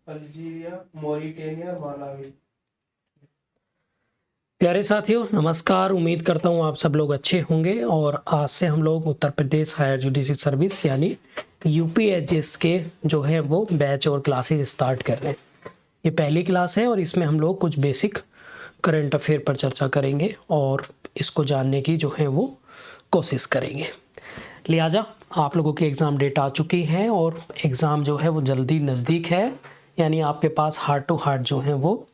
Algeria, Mauritania और Malawi. प्यारे साथियों नमस्कार। उम्मीद करता हूँ आप सब लोग अच्छे होंगे और आज से हम लोग Uttar Pradesh higher judicial service यानी यूपीएचएस के जो है वो बैच और क्लासेस स्टार्ट कर रहे हैं। ये पहली क्लास है और इसमें हम लोग कुछ बेसिक करंट अफेयर पर चर्चा करेंगे और इसको जानने की जो है वो कोशिश करेंगे। लिहाजा आप लोगों की एग्ज़ाम डेट आ चुकी है और एग्ज़ाम जो है वो जल्दी नज़दीक है, यानी आपके पास हार्ट टू हार्ट जो है वो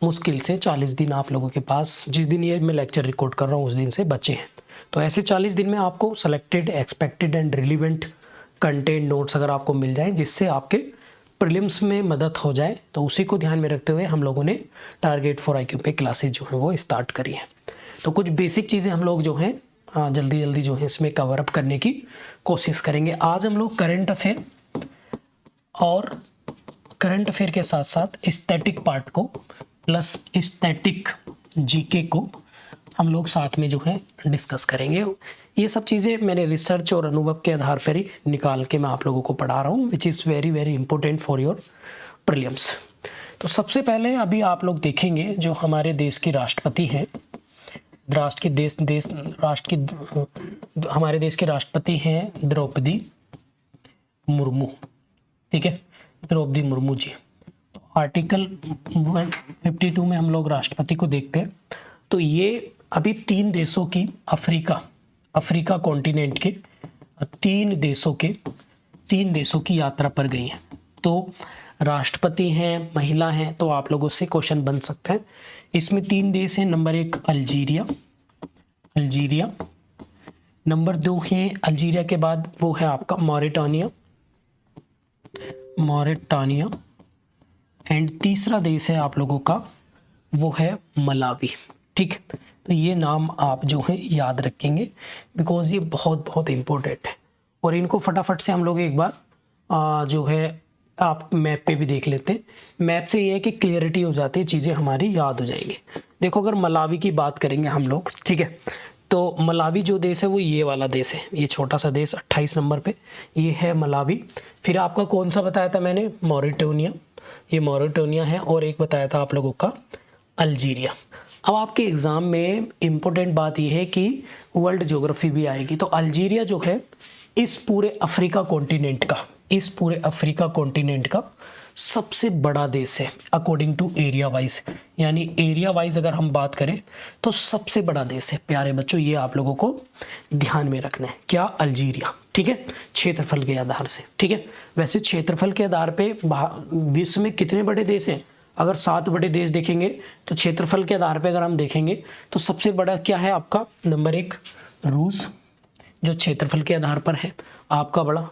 मुश्किल से 40 दिन आप लोगों के पास, जिस दिन ये मैं लेक्चर रिकॉर्ड कर रहा हूँ उस दिन से बचे हैं। तो ऐसे 40 दिन में आपको selected, expected and relevant content notes अगर आपको मिल जाएं जिससे आपके प्रीलिम्स में मदद हो जाए, तो उसी को ध्यान में रखते हुए हम लोगों ने टारगेट फॉर आईक्यू पे क्लासेज जो है वो स्टार्ट करी है। तो कुछ बेसिक चीज़ें हम लोग जो हैं जल्दी जो है इसमें कवर अप करने की कोशिश करेंगे। आज हम लोग करंट अफेयर और करंट अफेयर के साथ साथ स्टैटिक पार्ट को प्लस स्टैटिक जीके को हम लोग साथ में जो है डिस्कस करेंगे। ये सब चीज़ें मैंने रिसर्च और अनुभव के आधार पर ही निकाल के मैं आप लोगों को पढ़ा रहा हूँ, which is very very important for your prelims. तो सबसे पहले अभी आप लोग देखेंगे जो हमारे देश की राष्ट्रपति हैं, हमारे देश के राष्ट्रपति हैं द्रौपदी मुर्मू। ठीक है, द्रौपदी मुर्मू जी। तो आर्टिकल 152 में हम लोग राष्ट्रपति को देखते हैं। तो ये अभी 3 देशों की अफ्रीका कॉन्टिनेंट के 3 देशों की यात्रा पर गई हैं। तो राष्ट्रपति हैं, महिला हैं, तो आप लोगों से क्वेश्चन बन सकता है। इसमें 3 देश हैं। नंबर 1 अल्जीरिया, नंबर 2 है अल्जीरिया के बाद वो है आपका मॉरिटानिया एंड तीसरा देश है आप लोगों का वो है मलावी। ठीक, तो ये नाम आप जो है याद रखेंगे बिकॉज ये बहुत बहुत इम्पोर्टेंट है और इनको फटाफट से हम लोग एक बार जो है आप मैप पे भी देख लेते हैं। मैप से ये है कि क्लियरिटी हो जाती है, चीज़ें हमारी याद हो जाएंगी। देखो अगर मलावी की बात करेंगे हम लोग, ठीक है, तो मलावी जो देश है वो ये वाला देश है, ये छोटा सा देश 28 नंबर पे ये है मलावी। फिर आपका कौन सा बताया था मैंने, मॉरिटेनिया, ये मॉरिटेनिया है, और एक बताया था आप लोगों का अल्जीरिया। अब आपके एग्ज़ाम में इम्पोर्टेंट बात यह है कि वर्ल्ड ज्योग्राफी भी आएगी। तो अल्जीरिया जो है इस पूरे अफ्रीका कॉन्टिनेंट का सबसे बड़ा देश है अकॉर्डिंग टू एरिया वाइज, यानी एरिया वाइज अगर हम बात करें तो सबसे बड़ा देश है। प्यारे बच्चों ये आप लोगों को ध्यान में रखना है, क्या, अल्जीरिया। ठीक है, क्षेत्रफल के आधार से। ठीक है, वैसे क्षेत्रफल के आधार पे विश्व में कितने बड़े देश हैं, अगर 7 बड़े देश देखेंगे तो क्षेत्रफल के आधार पे अगर हम देखेंगे तो सबसे बड़ा क्या है आपका, नंबर 1 रूस, जो क्षेत्रफल के आधार पर है आपका बड़ा।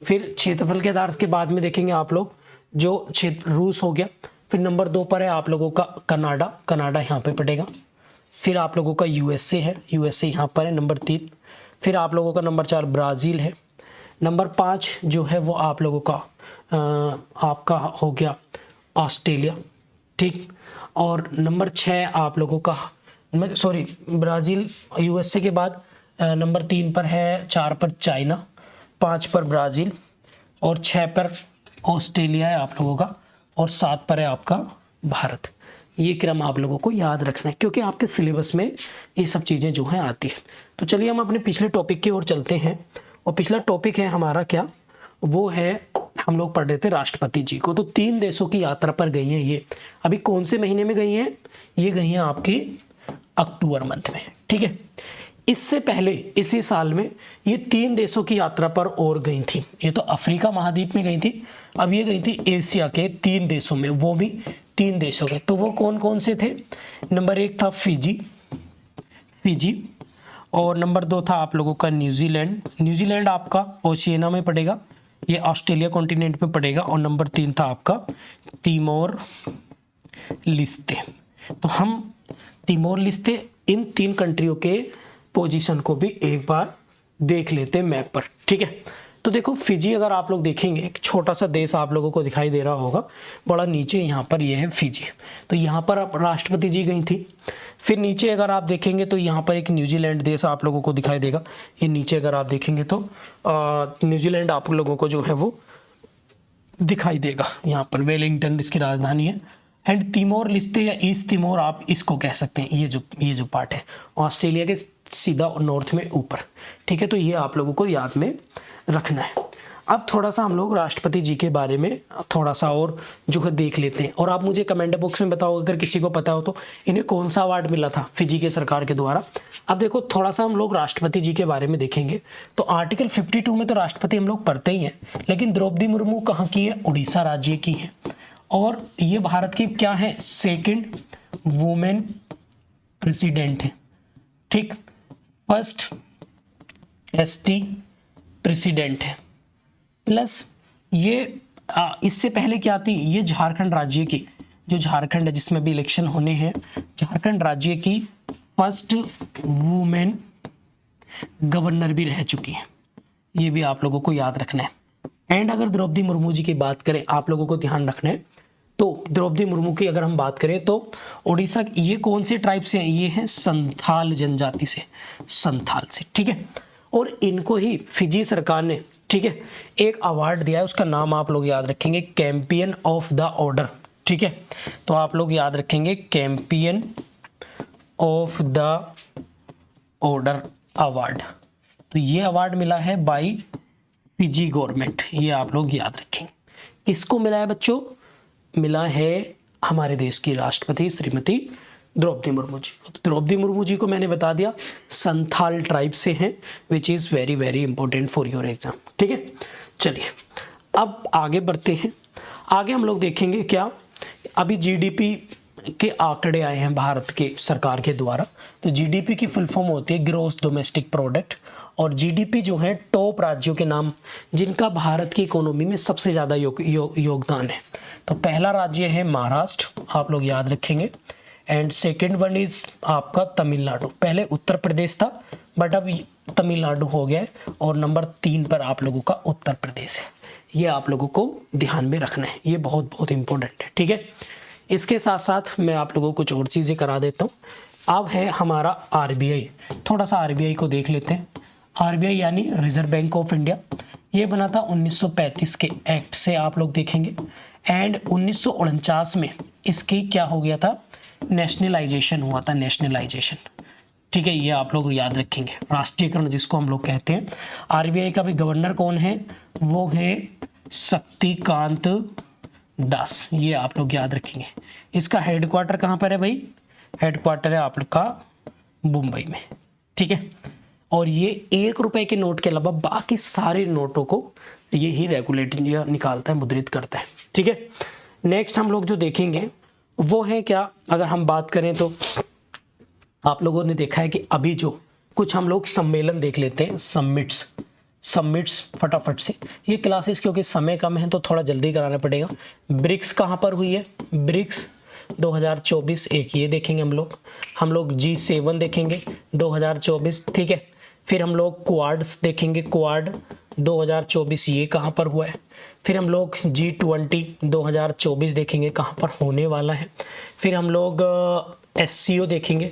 फिर क्षेत्रफल के आधार के बाद में देखेंगे आप लोग जो क्षेत्र रूस हो गया। फिर नंबर 2 पर है आप लोगों का कनाडा यहाँ पे पड़ेगा। फिर आप लोगों का यूएसए है, यूएसए यहाँ पर है नंबर 3। फिर आप लोगों का नंबर 4 ब्राज़ील है। नंबर 5 जो है वो आप लोगों का आपका हो गया ऑस्ट्रेलिया। ठीक, और नंबर 6 आप लोगों का ब्राज़ील यूएसए के बाद नंबर 3 पर है, 4 पर चाइना, 5 पर ब्राज़ील और 6 पर ऑस्ट्रेलिया है आप लोगों का, और 7 पर है आपका भारत। ये क्रम आप लोगों को याद रखना है क्योंकि आपके सिलेबस में ये सब चीज़ें जो हैं आती हैं। तो चलिए हम अपने पिछले टॉपिक की ओर चलते हैं, और पिछला टॉपिक है हमारा क्या, वो है हम लोग पढ़ रहे थे राष्ट्रपति जी को। तो 3 देशों की यात्रा पर गई हैं ये। अभी कौन से महीने में गई हैं, ये गई हैं आपकी अक्टूबर मंथ में। ठीक है, इससे पहले इसी साल में ये 3 देशों की यात्रा पर और गई थी। ये तो अफ्रीका महाद्वीप में गई थी, अब ये गई थी एशिया के 3 देशों में, वो भी 3 देशों के। तो वो कौन कौन से थे, नंबर 1 था फिजी, और नंबर 2 था आप लोगों का न्यूजीलैंड आपका ओशियाना में पड़ेगा, ये ऑस्ट्रेलिया कॉन्टिनेंट में पड़ेगा, और नंबर 3 था आपका तिमोर लिस्ते। तो हम तिमोर लिस्ते इन 3 कंट्रियों के पोजीशन को भी एक बार देख लेते हैं मैप पर। ठीक है, तो देखो फिजी अगर आप लोग देखेंगे, एक छोटा सा देश आप लोगों को दिखाई दे रहा होगा, बड़ा नीचे यहाँ पर ये है फिजी। तो यहाँ पर आप राष्ट्रपति जी गई थी। फिर नीचे अगर आप देखेंगे तो यहाँ पर एक न्यूजीलैंड देश आप लोगों को दिखाई देगा। ये नीचे अगर आप देखेंगे तो न्यूजीलैंड आप लोगों को जो है वो दिखाई देगा यहाँ पर, वेलिंगटन इसकी राजधानी है। एंड तिमोर लिस्टे या ईस्ट तिमोर आप इसको कह सकते हैं, ये जो पार्ट है ऑस्ट्रेलिया के सीधा नॉर्थ में ऊपर, ठीक है। तो ये आप लोगों को याद में रखना है। अब थोड़ा सा हम लोग राष्ट्रपति जी के बारे में थोड़ा सा और जो है देख लेते हैं, और आप मुझे कमेंट बॉक्स में बताओ अगर किसी को पता हो तो इन्हें कौन सा अवार्ड मिला था फिजी के सरकार के द्वारा। अब देखो थोड़ा सा हम लोग राष्ट्रपति जी के बारे में देखेंगे तो आर्टिकल 52 में तो राष्ट्रपति हम लोग पढ़ते ही हैं, लेकिन द्रौपदी मुर्मू कहाँ की है, उड़ीसा राज्य की है, और ये भारत की क्या है, सेकेंड वुमेन प्रेसिडेंट है, ठीक, फर्स्ट एसटी प्रेसिडेंट है। प्लस ये इससे पहले क्या थी, ये झारखंड राज्य की, जो झारखंड है जिसमें भी इलेक्शन होने हैं, झारखंड राज्य की फर्स्ट वुमेन गवर्नर भी रह चुकी है। ये भी आप लोगों को याद रखना है। एंड अगर द्रौपदी मुर्मू जी की बात करें, आप लोगों को ध्यान रखना है, तो द्रौपदी मुर्मू की अगर हम बात करें तो उड़ीसा, ये कौन से ट्राइब से हैं, ये हैं संथाल जनजाति से, संथाल से, ठीक है। और इनको ही फिजी सरकार ने, ठीक है, एक अवार्ड दिया है, उसका नाम आप लोग याद रखेंगे, चैंपियन ऑफ द ऑर्डर, ठीक है। तो आप लोग याद रखेंगे champion of the order award. तो ये अवार्ड मिला है बाय फिजी गवर्नमेंट, ये आप लोग याद रखेंगे। किसको मिला है बच्चों, मिला है हमारे देश की राष्ट्रपति श्रीमती द्रौपदी मुर्मू जी को। द्रौपदी मुर्मू जी को मैंने बता दिया संथाल ट्राइब से हैं, which is very very important for your exam, ठीक है। चलिए अब आगे बढ़ते हैं। आगे हम लोग देखेंगे क्या, अभी जीडीपी के आंकड़े आए हैं भारत के सरकार के द्वारा। तो जीडीपी की फुल फॉर्म होती है ग्रॉस डोमेस्टिक प्रोडक्ट, और जीडीपी जो है टॉप राज्यों के नाम जिनका भारत की इकोनॉमी में सबसे ज़्यादा योगदान है। तो पहला राज्य है महाराष्ट्र, आप लोग याद रखेंगे। एंड सेकेंड वन इज आपका तमिलनाडु, पहले उत्तर प्रदेश था बट अब तमिलनाडु हो गया है, और नंबर 3 पर आप लोगों का उत्तर प्रदेश है। ये आप लोगों को ध्यान में रखना है, ये बहुत बहुत इंपॉर्टेंट है, ठीक है। इसके साथ साथ मैं आप लोगों को कुछ और चीज़ें करा देता हूँ। अब है हमारा आरबीआई, थोड़ा सा आरबीआई को देख लेते हैं। आरबीआई यानी रिजर्व बैंक ऑफ इंडिया, ये बना था 1935 के एक्ट से, आप लोग देखेंगे। एंड 1949 में इसकी क्या हो गया था, नेशनलाइजेशन हुआ था, नेशनलाइजेशन, ठीक है। ये आप लोग याद रखेंगे, राष्ट्रीयकरण जिसको हम लोग कहते हैं। आरबीआई का भी गवर्नर कौन है, वो है शक्तिकांत दास, ये आप लोग याद रखेंगे। इसका हेडक्वार्टर कहाँ पर है भाई, हेडक्वार्टर है आपका मुंबई में, ठीक है। और ये 1 रुपए के नोट के अलावा बाकी सारे नोटों को ये ही रेगुलेट निकालता है, मुद्रित करता है, ठीक है। नेक्स्ट हम लोग जो देखेंगे वो है क्या, अगर हम बात करें तो आप लोगों ने देखा है कि अभी जो कुछ हम लोग सम्मेलन देख लेते हैं, समिट्स फटाफट से, ये क्लासेस क्योंकि समय कम है तो थोड़ा जल्दी कराना पड़ेगा। ब्रिक्स कहाँ पर हुई है, ब्रिक्स 2024 एक ये देखेंगे हम लोग G7 देखेंगे 2024, ठीक है। फिर हम लोग क्वाड्स देखेंगे, क्वाड 2024 ये कहाँ पर हुआ है। फिर हम लोग G20 2024 देखेंगे कहाँ पर होने वाला है। फिर हम लोग SCO देखेंगे,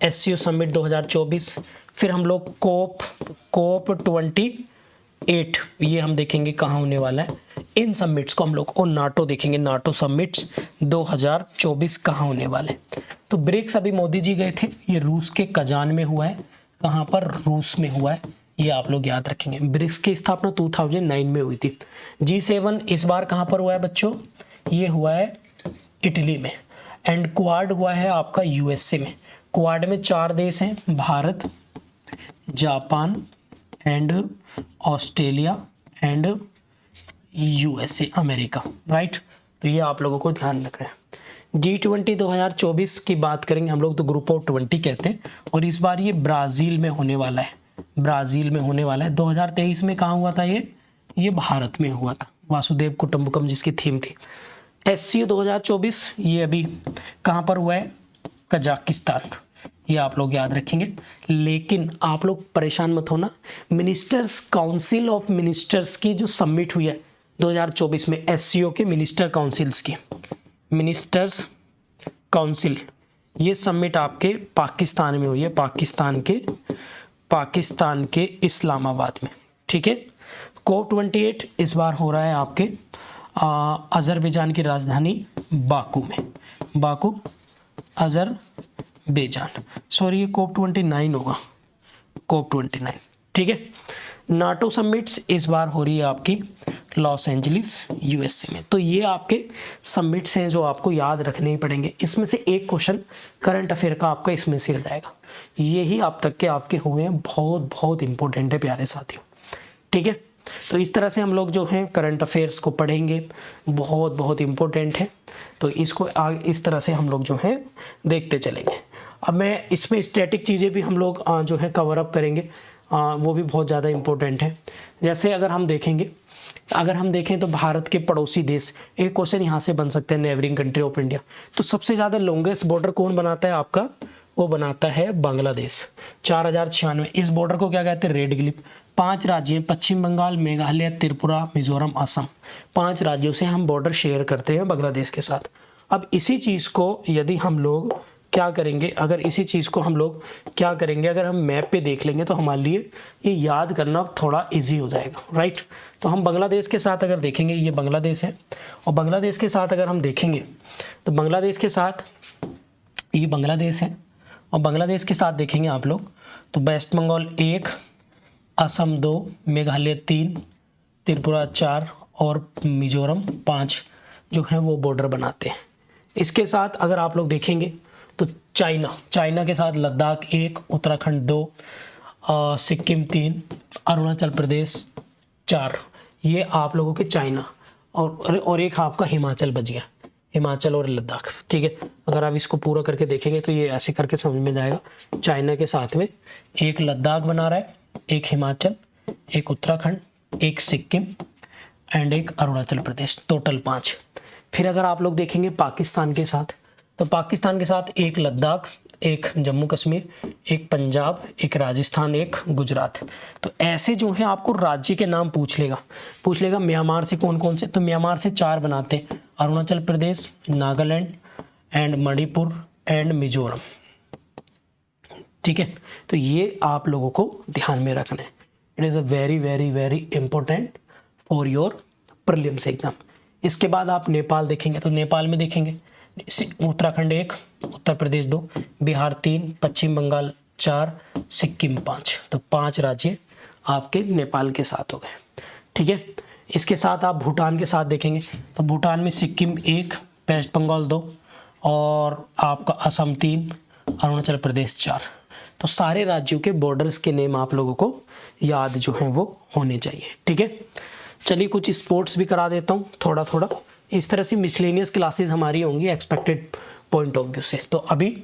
SCO समिट 2024। फिर हम लोग कोप 28 ये हम देखेंगे कहाँ होने वाला है। इन समिट्स को हम लोग, और नाटो देखेंगे, नाटो समिट्स 2024 कहाँ होने वाले। तो ब्रिक्स अभी मोदी जी गए थे, ये रूस के कजान में हुआ है, कहाँ पर, रूस में हुआ है, ये आप लोग याद रखेंगे। ब्रिक्स की स्थापना 2009 में हुई थी। G7 इस बार कहाँ पर हुआ है बच्चों, ये हुआ है इटली में। एंड क्वाड हुआ है आपका USA में। क्वाड में 4 देश हैं, Bharat, Japan and Australia and USA America, right. तो ये आप लोगों को ध्यान रखना है। G20 2024 की बात करेंगे हम लोग तो ग्रुप ऑफ 20 कहते हैं, और इस बार ये ब्राज़ील में होने वाला है, ब्राज़ील में होने वाला है। 2023 में कहाँ हुआ था ये भारत में हुआ था, वासुदेव कुटुंबकम जिसकी थीम थी। SCO 2024 ये अभी कहाँ पर हुआ है, कजाकिस्तान, ये आप लोग याद रखेंगे। लेकिन आप लोग परेशान मत होना, मिनिस्टर्स काउंसिल ऑफ मिनिस्टर्स की जो समिट हुई है 2024 में, SCO के मिनिस्टर काउंसिल्स की, मिनिस्टर्स काउंसिल, ये समिट आपके पाकिस्तान में हुई है, पाकिस्तान के इस्लामाबाद में, ठीक है। COP 28 इस बार हो रहा है आपके अजरबैजान की राजधानी बाकू में, बाकू अजरबैजान। सॉरी ये कोप 29 होगा, कोप 29, ठीक है। नाटो समिट्स इस बार हो रही है आपकी लॉस एंजलिस यूएसए में। तो ये आपके समिट्स हैं जो आपको याद रखने ही पड़ेंगे। इसमें से एक क्वेश्चन करंट अफेयर का आपका इसमें से आ जाएगा। यही आप तक के आपके हुए हैं, बहुत बहुत इंपॉर्टेंट है प्यारे साथियों, ठीक है। तो इस तरह से हम लोग जो हैं करंट अफेयर्स को पढ़ेंगे, बहुत बहुत इंपॉर्टेंट है। तो इसको इस तरह से हम लोग जो हैं देखते चलेंगे। अब मैं इसमें स्टैटिक चीज़ें भी हम लोग जो है कवर अप करेंगे, वो भी बहुत ज़्यादा इंपॉर्टेंट है। जैसे अगर हम देखें तो भारत के पड़ोसी देश, एक क्वेश्चन यहाँ से बन सकते हैं, नेबरिंग कंट्री ऑफ इंडिया। तो सबसे ज़्यादा लॉन्गेस्ट बॉर्डर कौन बनाता है आपका, वो बनाता है बांग्लादेश, 4096। इस बॉर्डर को क्या कहते हैं, रेड क्लिफ। 5 राज्य हैं, पश्चिम बंगाल, मेघालय, त्रिपुरा, मिजोरम, असम। 5 राज्यों से हम बॉर्डर शेयर करते हैं बांग्लादेश के साथ। अब इसी चीज़ को यदि हम लोग क्या करेंगे, अगर इसी चीज़ को हम लोग क्या करेंगे, अगर हम मैप पे देख लेंगे तो हमारे लिए ये याद करना थोड़ा इजी हो जाएगा, राइट। तो हम बांग्लादेश के साथ अगर देखेंगे, ये बांग्लादेश है, और बांग्लादेश के साथ अगर हम देखेंगे तो बांग्लादेश के साथ ये बांग्लादेश है, और बांग्लादेश के साथ देखेंगे आप लोग तो वेस्ट बंगाल 1, असम 2, मेघालय 3, त्रिपुरा 4 और मिजोरम 5 जो है वो बॉर्डर बनाते हैं। इसके साथ अगर आप लोग देखेंगे तो चाइना के साथ लद्दाख 1, उत्तराखंड 2, सिक्किम 3, अरुणाचल प्रदेश 4, ये आप लोगों के चाइना, और एक आपका हिमाचल बच गया, हिमाचल और लद्दाख, ठीक है। अगर आप इसको पूरा करके देखेंगे तो ये ऐसे करके समझ में जाएगा। चाइना के साथ में एक लद्दाख बना रहा है, एक हिमाचल, एक उत्तराखंड, एक सिक्किम एंड एक अरुणाचल प्रदेश, टोटल 5। फिर अगर आप लोग देखेंगे पाकिस्तान के साथ, तो पाकिस्तान के साथ एक लद्दाख, एक जम्मू कश्मीर, एक पंजाब, एक राजस्थान, एक गुजरात। तो ऐसे जो है आपको राज्य के नाम पूछ लेगा। म्यांमार से कौन कौन से, तो म्यांमार से 4 बनाते हैं, अरुणाचल प्रदेश, नागालैंड एंड मणिपुर एंड मिजोरम, ठीक है। तो ये आप लोगों को ध्यान में रखना है। It is a very very very important for your prelims exam. इसके बाद आप नेपाल देखेंगे, तो नेपाल में देखेंगे उत्तराखंड 1, उत्तर प्रदेश 2, बिहार 3, पश्चिम बंगाल 4, सिक्किम 5। तो 5 राज्य आपके नेपाल के साथ हो गए, ठीक है। इसके साथ आप भूटान के साथ देखेंगे, तो भूटान में सिक्किम 1, वेस्ट बंगाल 2 और आपका असम 3, अरुणाचल प्रदेश 4। तो सारे राज्यों के बॉर्डर्स के नेम आप लोगों को याद जो हैं वो होने चाहिए, ठीक है। चलिए कुछ स्पोर्ट्स भी करा देता हूँ थोड़ा थोड़ा। इस तरह से मिसलेनियस क्लासेस हमारी होंगी एक्सपेक्टेड पॉइंट ऑफ व्यू से। तो अभी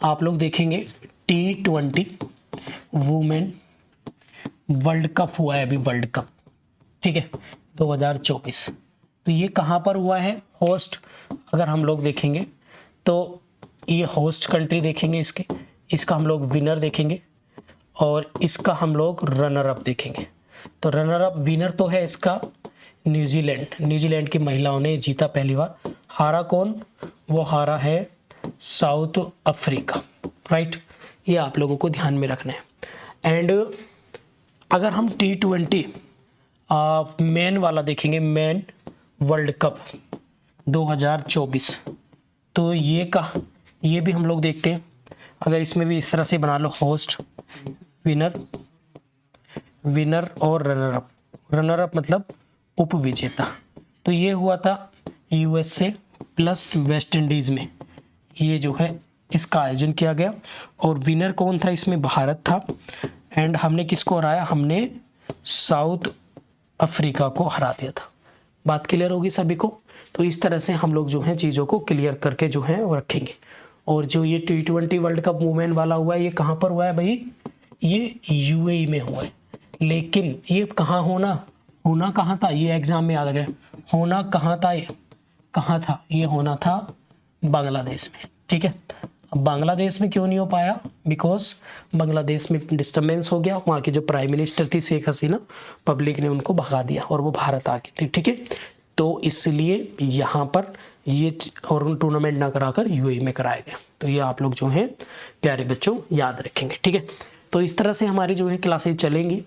आप लोग देखेंगे T20 वुमेन वर्ल्ड कप हुआ है अभी, वर्ल्ड कप, ठीक है, 2024। तो ये कहाँ पर हुआ है, होस्ट अगर हम लोग देखेंगे तो ये होस्ट कंट्री देखेंगे, इसका हम लोग विनर देखेंगे और इसका हम लोग रनर अप देखेंगे। तो रनर अप, विनर तो है इसका न्यूजीलैंड की महिलाओं ने जीता पहली बार। हारा कौन, वो हारा है साउथ अफ्रीका, राइट। ये आप लोगों को ध्यान में रखना है। एंड अगर हम T20 मैन वाला देखेंगे, मैन वर्ल्ड कप 2024, तो ये भी हम लोग देखते हैं। अगर इसमें भी इस तरह से बना लो, होस्ट, विनर और रनर अप मतलब उप विजेता। तो ये हुआ था USA प्लस वेस्ट इंडीज़ में, ये जो है इसका आयोजन किया गया और विनर कौन था इसमें, भारत था। एंड हमने किसको हराया, हमने साउथ अफ्रीका को हरा दिया था। बात क्लियर होगी सभी को। तो इस तरह से हम लोग जो है चीज़ों को क्लियर करके जो है वो रखेंगे। और जो ये T20 वर्ल्ड कप वुमेन वाला हुआ है, ये कहाँ पर हुआ है भाई, ये UAE में हुआ है। लेकिन ये कहाँ होना कहाँ था, ये एग्जाम में याद रखें, होना कहाँ था, ये होना था बांग्लादेश में, ठीक है। अब बांग्लादेश में क्यों नहीं हो पाया, बिकॉज बांग्लादेश में डिस्टर्बेंस हो गया। वहाँ की जो प्राइम मिनिस्टर थी शेख हसीना, पब्लिक ने उनको भगा दिया और वो भारत आ गई थी, ठीक है। तो इसलिए यहाँ पर ये और टूर्नामेंट ना कराकर UAE में कराया गया। तो ये आप लोग जो हैं प्यारे बच्चों याद रखेंगे, ठीक है। तो इस तरह से हमारी जो है क्लासेज चलेंगी।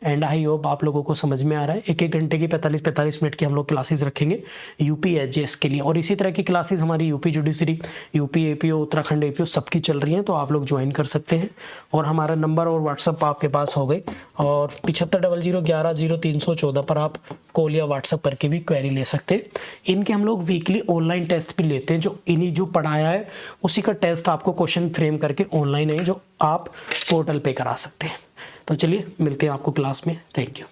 एंड आई होप आप लोगों को समझ में आ रहा है। एक एक घंटे की 45-45 मिनट की हम लोग क्लासेस रखेंगे यूपी एचजीएस के लिए, और इसी तरह की क्लासेस हमारी UP judiciary, UP APO, Uttarakhand APO सबकी चल रही हैं, तो आप लोग ज्वाइन कर सकते हैं। और हमारा नंबर और व्हाट्सअप आपके पास हो गए, और 7500110314 पर आप कॉल या व्हाट्सअप करके भी क्वेरी ले सकते हैं। इनके हम लोग वीकली ऑनलाइन टेस्ट भी लेते हैं, जो इन्हीं जो पढ़ाया है उसी का टेस्ट आपको क्वेश्चन फ्रेम करके ऑनलाइन है, जो आप पोर्टल पे करा सकते हैं। तो चलिए मिलते हैं आपको क्लास में। Thank you.